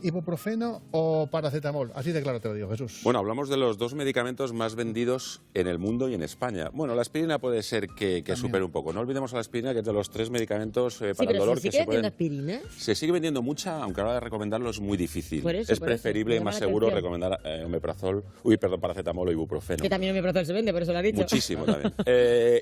¿Ibuprofeno o paracetamol? Así de claro te lo digo, Jesús. Bueno, hablamos de los dos medicamentos más vendidos en el mundo y en España. Bueno, la aspirina puede ser que supere un poco. No olvidemos a la aspirina, que es de los 3 medicamentos para el dolor que se pueden... aspirina? Se sigue vendiendo mucha, aunque ahora de recomendarlo es muy difícil. Es por preferible y más seguro recomendar paracetamol o ibuprofeno. Que también omeprazol se vende, por eso lo ha dicho. Muchísimo también.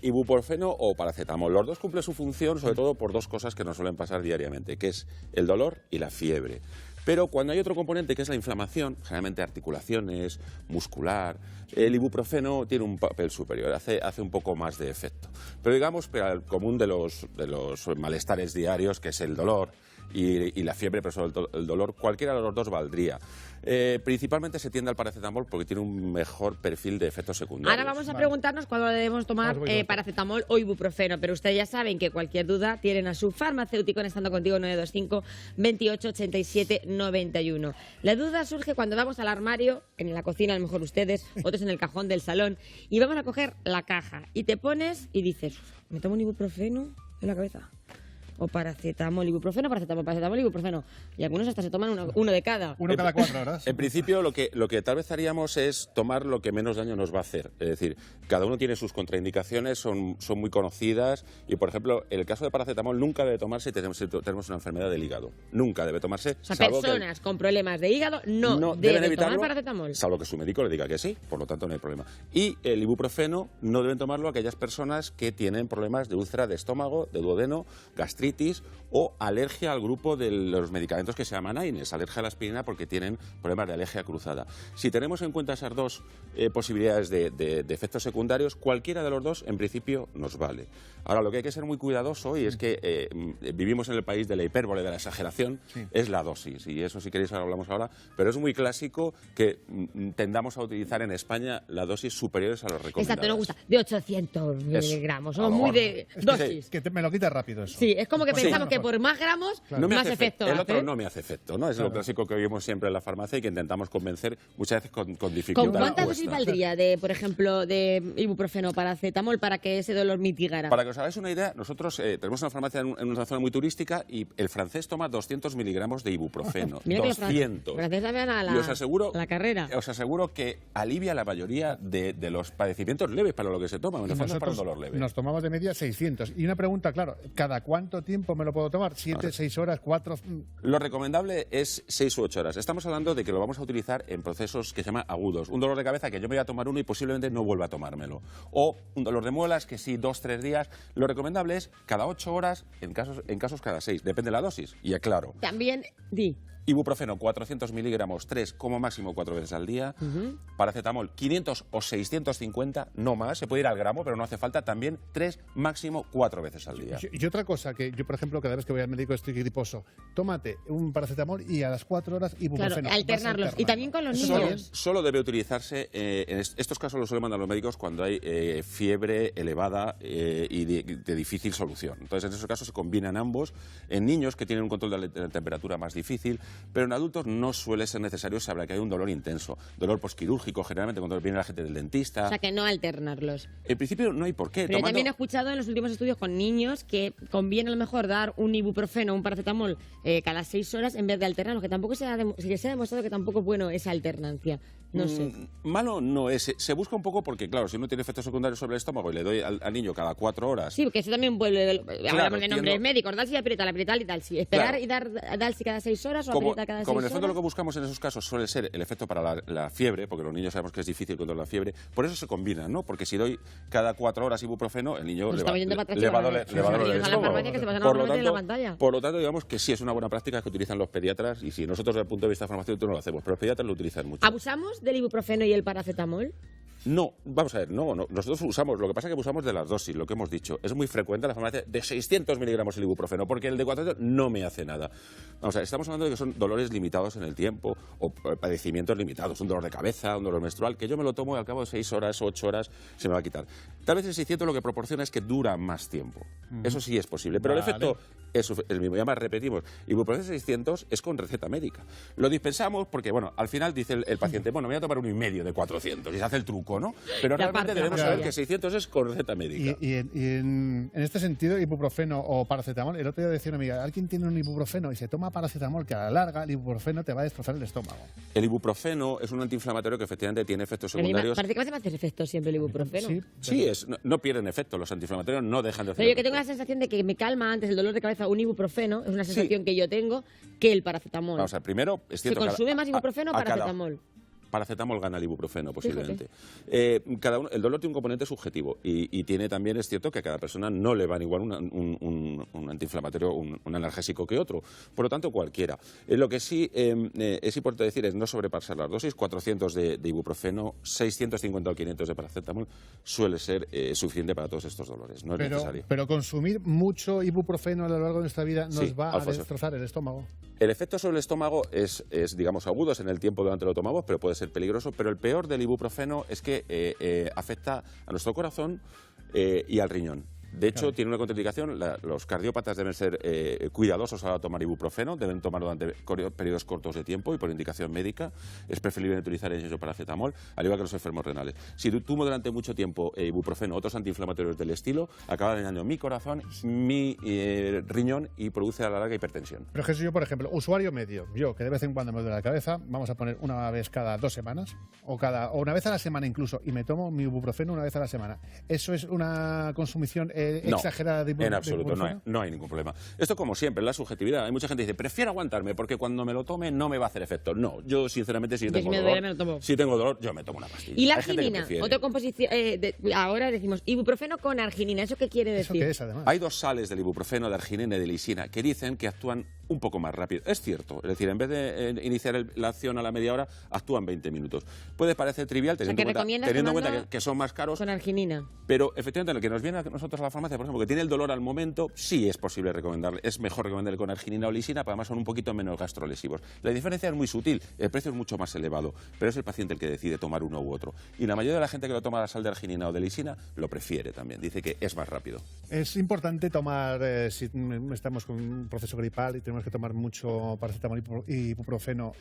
Ibuprofeno o paracetamol. Los dos cumplen su función, sobre todo por dos cosas que nos suelen pasar diariamente, que es el dolor y la fiebre. Pero cuando hay otro componente que es la inflamación, generalmente articulaciones, muscular, el ibuprofeno tiene un papel superior, hace un poco más de efecto. Pero digamos, para el común de los malestares diarios, que es el dolor y la fiebre, pero sobre todo el dolor, cualquiera de los dos valdría. Principalmente se tiende al paracetamol porque tiene un mejor perfil de efectos secundarios. Ahora vamos a preguntarnos cuándo debemos tomar paracetamol o ibuprofeno, pero ustedes ya saben que cualquier duda tienen a su farmacéutico en Estando Contigo 925 28 87 91. La duda surge cuando vamos al armario, en la cocina a lo mejor ustedes, otros en el cajón del salón, y vamos a coger la caja y te pones y dices, ¿me tomo un ibuprofeno en la cabeza? O paracetamol, ibuprofeno, paracetamol, ibuprofeno. Y algunos hasta se toman uno de cada. Uno cada 4 horas. En principio, lo que tal vez haríamos es tomar lo que menos daño nos va a hacer. Es decir, cada uno tiene sus contraindicaciones, son muy conocidas. Y, por ejemplo, el caso de paracetamol nunca debe tomarse si tenemos una enfermedad del hígado. Nunca debe tomarse. O sea, personas con problemas de hígado no deben tomar paracetamol. Salvo que su médico le diga que sí, por lo tanto no hay problema. Y el ibuprofeno no deben tomarlo aquellas personas que tienen problemas de úlcera de estómago, de duodeno, gastritis o alergia al grupo de los medicamentos que se llaman AINES, alergia a la aspirina porque tienen problemas de alergia cruzada. Si tenemos en cuenta esas dos posibilidades de efectos secundarios, cualquiera de los dos en principio nos vale. Ahora, lo que hay que ser muy cuidadoso, y es que vivimos en el país de la hipérbole, de la exageración, es la dosis, y eso si queréis hablamos ahora, pero es muy clásico que tendamos a utilizar en España las dosis superiores a los recomendados. Exacto, nos gusta, de 800 miligramos, somos muy de dosis. Que me lo quita rápido eso. Sí, es como que pensamos que por más gramos, más efecto hace. El otro no me hace efecto, ¿no? Es lo clásico que oímos siempre en la farmacia y que intentamos convencer muchas veces con dificultad. ¿Con cuántas dosis valdría, por ejemplo, de ibuprofeno o paracetamol para que ese dolor mitigara? Para que os hagáis una idea, nosotros tenemos una farmacia en una zona muy turística y el francés toma 200 miligramos de ibuprofeno. Mira 200. Francés también a y os aseguro, la carrera. Os aseguro que alivia la mayoría de los padecimientos leves para lo que se toma. Nosotros para un dolor leve. Nos tomamos de media 600. Y una pregunta, claro, ¿cada cuánto tiempo me lo puedo tomar? ¿7, 6 horas, 4? Lo recomendable es 6 u 8 horas. Estamos hablando de que lo vamos a utilizar en procesos que se llaman agudos. Un dolor de cabeza que yo me voy a tomar uno y posiblemente no vuelva a tomármelo. O un dolor de muelas que sí, 2, 3 días. Lo recomendable es cada 8 horas, en casos cada 6. Depende de la dosis. Y aclaro. También, Ibuprofeno, 400 miligramos, 3 como máximo 4 veces al día. Paracetamol, 500 o 650, no más. Se puede ir al gramo, pero no hace falta. También 3, máximo 4 veces al día. Y otra cosa, que yo, por ejemplo, cada vez que voy al médico estoy griposo, tómate un paracetamol y a las 4 horas ibuprofeno. Claro, alternarlos. Y también con los niños. Solo debe utilizarse, en estos casos los suelen mandar los médicos cuando hay fiebre elevada y de difícil solución. Entonces, en esos casos se combinan ambos. En niños que tienen un control de la temperatura más difícil, pero en adultos no suele ser necesario si habla que hay un dolor intenso. Dolor posquirúrgico, generalmente cuando viene la gente del dentista. O sea, que no alternarlos. En principio no hay por qué. Pero yo también he escuchado en los últimos estudios con niños que conviene a lo mejor dar un ibuprofeno o un paracetamol cada 6 horas en vez de alternarlos, que tampoco se ha demostrado que tampoco es bueno esa alternancia. No sé. Malo no es. Se busca un poco porque, claro, si uno tiene efectos secundarios sobre el estómago y le doy al niño cada 4 horas... Sí, porque eso también vuelve... Hablamos de nombres médicos, Dalsi, aprital y tal. Sí, esperar y dar Dalsi cada 6 horas o aprieta cada 6 horas. Como en el fondo lo que buscamos en esos casos suele ser el efecto para la fiebre, porque los niños sabemos que es difícil controlar la fiebre, por eso se combinan, ¿no? Porque si doy cada 4 horas ibuprofeno, el niño le va a doler el estómago. Por lo tanto, digamos que sí es una buena práctica que utilizan los pediatras y si nosotros desde el punto de vista farmacéutico no lo hacemos, pero los pediatras lo utilizan mucho. ¿Abusamos del ibuprofeno y el paracetamol? No, vamos a ver, no, nosotros usamos, lo que pasa es que abusamos de las dosis, lo que hemos dicho. Es muy frecuente en la farmacia de 600 miligramos el ibuprofeno, porque el de 400 no me hace nada. Vamos a ver, estamos hablando de que son dolores limitados en el tiempo o padecimientos limitados, un dolor de cabeza, un dolor menstrual, que yo me lo tomo y al cabo de 6 horas, 8 horas se me va a quitar. Tal vez el 600 lo que proporciona es que dura más tiempo. Eso sí es posible, pero el efecto es el mismo. Y además repetimos, ibuprofeno 600 es con receta médica. Lo dispensamos porque, bueno, al final dice el paciente, bueno, me voy a tomar 1,5 de 400 y se hace el truco. poco, ¿no? Pero realmente debemos saber que 600 es con receta médica. Y en este sentido, ibuprofeno o paracetamol, el otro día decía una amiga, alguien tiene un ibuprofeno y se toma paracetamol, que a la larga el ibuprofeno te va a destrozar el estómago. El ibuprofeno es un antiinflamatorio que efectivamente tiene efectos secundarios. Parece que me hace efecto siempre el ibuprofeno. Sí, no pierden efecto, los antiinflamatorios no dejan de hacer. Pero yo que tengo la sensación de que me calma antes el dolor de cabeza un ibuprofeno, es una sensación que yo tengo, que el paracetamol. Vamos a ver, primero, es cierto, ¿se consume más ibuprofeno o paracetamol? Paracetamol gana el ibuprofeno, posiblemente. Cada uno, el dolor tiene un componente subjetivo y tiene también, es cierto, que a cada persona no le van igual un antiinflamatorio, un analgésico que otro. Por lo tanto, cualquiera. Lo que sí es importante decir es no sobrepasar las dosis. 400 de ibuprofeno, 650 o 500 de paracetamol suele ser suficiente para todos estos dolores. No es necesario. Pero consumir mucho ibuprofeno a lo largo de nuestra vida nos va a destrozar el estómago. El efecto sobre el estómago es, digamos, agudo, es en el tiempo durante lo tomamos, pero puede ser peligroso. Pero el peor del ibuprofeno es que afecta a nuestro corazón y al riñón. De hecho, tiene una contraindicación. Los cardiópatas deben ser cuidadosos a la hora de tomar ibuprofeno, deben tomarlo durante periodos cortos de tiempo y por indicación médica. Es preferible utilizar el paracetamol, al igual que los enfermos renales. Si tomo durante mucho tiempo ibuprofeno o otros antiinflamatorios del estilo, acaba dañando mi corazón, mi riñón y produce a la larga hipertensión. Pero Jesús, yo, por ejemplo, usuario medio, yo que de vez en cuando me duele la cabeza, vamos a poner una vez cada 2 semanas o una vez a la semana incluso, y me tomo mi ibuprofeno una vez a la semana. ¿Eso es una consumición exagerada de ibuprofeno? En absoluto, no hay ningún problema. Esto, como siempre, la subjetividad. Hay mucha gente que dice, prefiero aguantarme porque cuando me lo tome no me va a hacer efecto. No, yo sinceramente si tengo dolor, yo me tomo una pastilla. ¿Y la arginina? Otra composición, ahora decimos ibuprofeno con arginina. ¿Eso qué quiere decir? ¿Eso qué es, además? Hay 2 sales del ibuprofeno, de arginina y de lisina, que dicen que actúan un poco más rápido. Es cierto, es decir, en vez de iniciar la acción a la media hora, actúan 20 minutos. Puede parecer trivial, teniendo en cuenta que son más caros. Con arginina. Pero efectivamente, lo que nos viene a nosotros a la farmacia, por ejemplo, que tiene el dolor al momento, sí es posible recomendarle. Es mejor recomendarle con arginina o lisina, pero además son un poquito menos gastrolesivos. La diferencia es muy sutil, el precio es mucho más elevado, pero es el paciente el que decide tomar uno u otro. Y la mayoría de la gente que lo toma la sal de arginina o de lisina lo prefiere también, dice que es más rápido. Es importante tomar, si estamos con un proceso gripal y tenemos que tomar mucho paracetamol y ibuprofeno,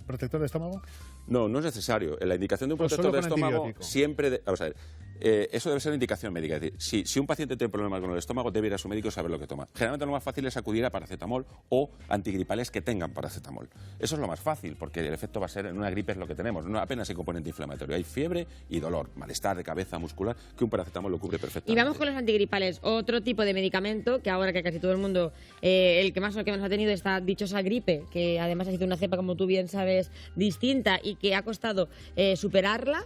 ¿protector de estómago? No, no es necesario. La indicación de un protector de estómago siempre... Vamos a ver, eso debe ser una indicación médica. Es decir, si un paciente tiene problemas con el estómago, debe ir a su médico y saber lo que toma. Generalmente lo más fácil es acudir a paracetamol o antigripales que tengan paracetamol. Eso es lo más fácil, porque el efecto va a ser, en una gripe es lo que tenemos, no apenas hay componente inflamatorio. Hay fiebre y dolor, malestar de cabeza, muscular, que un paracetamol lo cubre perfectamente. Y vamos con los antigripales, otro tipo de medicamento que ahora que casi todo el mundo, el que más o menos ha tenido esta dichosa gripe, que además ha sido una cepa, como tú bien sabes, distinta y que ha costado superarla.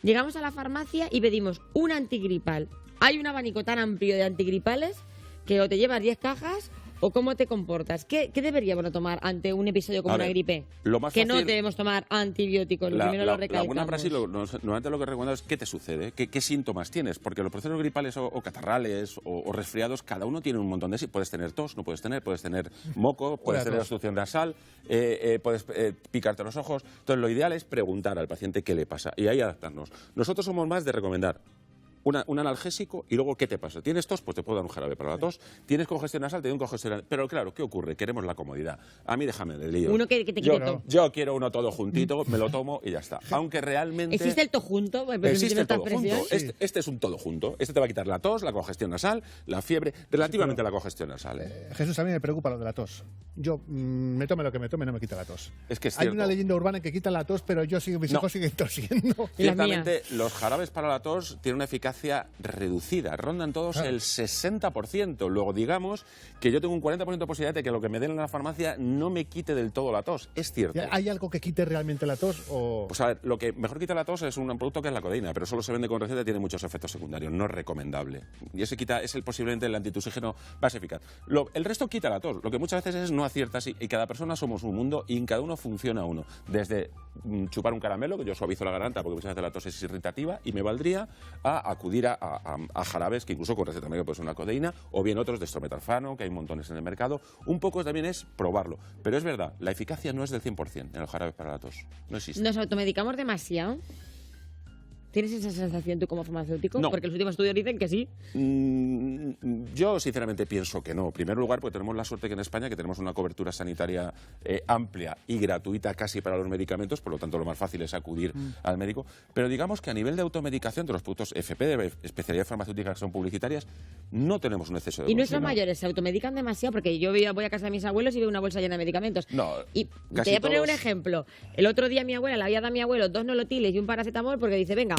Llegamos a la farmacia y pedimos un antigripal. Hay un abanico tan amplio de antigripales que o te llevas 10 cajas o cómo te comportas. ¿Qué deberíamos tomar ante un episodio como una gripe? Lo más que fácil, no debemos tomar antibióticos. Primero lo recalcamos. La buena Brasil, normalmente lo que recomendamos es qué te sucede, qué síntomas tienes, porque los procesos gripales o catarrales o resfriados, cada uno tiene un montón de sí. Puedes tener tos, no puedes tener moco, puedes tener obstrucción nasal, puedes picarte los ojos. Entonces lo ideal es preguntar al paciente qué le pasa y ahí adaptarnos. Nosotros somos más de recomendar un analgésico y luego, ¿qué te pasa? ¿Tienes tos? Pues te puedo dar un jarabe para la tos. ¿Tienes congestión nasal? Te doy un congestión nasal. Pero claro, ¿qué ocurre? Queremos la comodidad. A mí déjame de lío. Uno que te quite todo. Yo quiero uno todo juntito, me lo tomo y ya está. Aunque realmente... ¿Existe el todo junto? Existe el todo junto. Este es un todo junto. Este te va a quitar la tos, la congestión nasal, la fiebre, relativamente a la congestión nasal. Jesús, a mí me preocupa lo de la tos. Yo me tome lo que me tome, no me quita la tos. Es que es Hay una leyenda urbana que quita la tos, pero mis hijos siguen tosiendo. Ciertamente, los jarabes para la tos tienen una eficacia reducida, rondan todos el 60%. Luego digamos que yo tengo un 40% de posibilidad de que lo que me den en la farmacia no me quite del todo la tos. Es cierto. ¿Hay algo que quite realmente la tos? Pues a ver, lo que mejor quita la tos es un producto que es la codeína, pero solo se vende con receta y tiene muchos efectos secundarios, no es recomendable. Y ese es posiblemente el antitusígeno más eficaz. El resto quita la tos, lo que muchas veces es no acierta así, y cada persona somos un mundo y en cada uno funciona uno. Desde chupar un caramelo, que yo suavizo la garganta porque muchas veces la tos es irritativa y me valdría, a acudir a jarabes que incluso con receta médica puede ser una codeína, o bien otros de estrometalfano, que hay montones en el mercado. Un poco también es probarlo. Pero es verdad, la eficacia no es del 100% en los jarabes para la tos. No existe. ¿Nos automedicamos demasiado? ¿Tienes esa sensación tú como farmacéutico? No. Porque los últimos estudios dicen que sí. Yo sinceramente pienso que no. En primer lugar, porque tenemos la suerte que en España que tenemos una cobertura sanitaria amplia y gratuita casi para los medicamentos, por lo tanto lo más fácil es acudir al médico. Pero digamos que a nivel de automedicación de los productos FP, de especialidades farmacéuticas que son publicitarias, no tenemos un exceso de Y nuestros consumo. mayores se automedican demasiado, porque yo voy a casa de mis abuelos y veo una bolsa llena de medicamentos. No, y te casi voy a poner un todos- ejemplo. El otro día mi abuela le había dado a mi abuelo 2 nolotiles y un paracetamol porque dice, venga,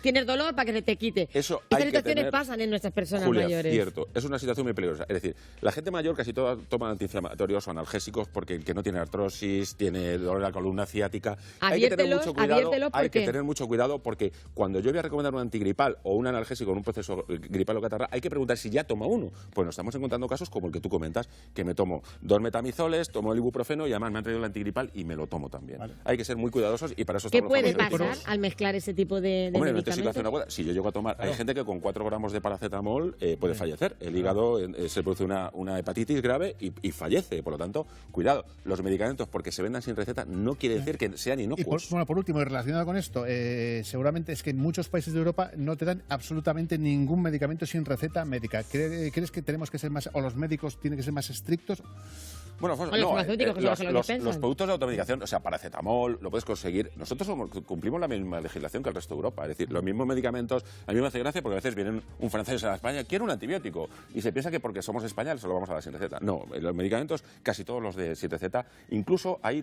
tienes dolor para que se te quite. Eso Estas hay que situaciones tener- pasan en nuestras personas Julia, mayores. cierto, es una situación muy peligrosa. Es decir, la gente mayor casi toda toma antiinflamatorios o analgésicos porque el que no tiene artrosis, tiene dolor en la columna ciática. Hay que tener mucho cuidado. Adviértelos, Hay que porque- tener mucho cuidado porque cuando yo voy a recomendar un antigripal o un analgésico en un proceso gripal o catarra, hay que preguntar si ya toma uno. Pues nos estamos encontrando casos como el que tú comentas, que me tomo 2 metamizoles, tomo el ibuprofeno y además me han traído el antigripal y me lo tomo también. Vale. Hay que ser muy cuidadosos y para eso ¿Qué estamos los puede farmacéuticos. pasar al mezclar ese tipo de Hombre, no te medicamentos? situación aguda. Si yo llego a tomar, hay gente que con 4 gramos de paracetamol puede fallecer. El hígado se produce una hepatitis grave y fallece. Por lo tanto, cuidado. Los medicamentos, porque se vendan sin receta, no quiere decir que sean Y inocuos. por último, y relacionado con esto, seguramente es que en muchos países de Europa no te dan absolutamente ningún medicamento sin receta médica. ¿Crees que tenemos que ser más, o los médicos tienen que ser más estrictos? O los farmacéuticos, que son los que lo dispensan. los productos de automedicación, o sea, paracetamol, lo puedes conseguir. Nosotros cumplimos la misma legislación que el resto de Europa. Es decir, los mismos medicamentos. A mí me hace gracia porque a veces viene un francés a España, quiere un antibiótico. Y se piensa que porque somos españoles se lo vamos a dar sin receta. No, los medicamentos, casi todos los de 7Z, incluso hay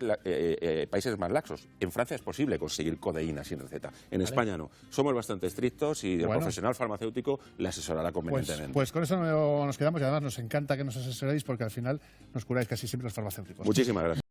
países más laxos. En Francia es posible conseguir codeína sin receta. En España no. Somos bastante estrictos y el Bueno. profesional farmacéutico le asesorará convenientemente. Pues con eso nos quedamos y además nos encanta que nos asesoréis porque al final nos curáis casi siempre los farmacéuticos. Muchísimas gracias.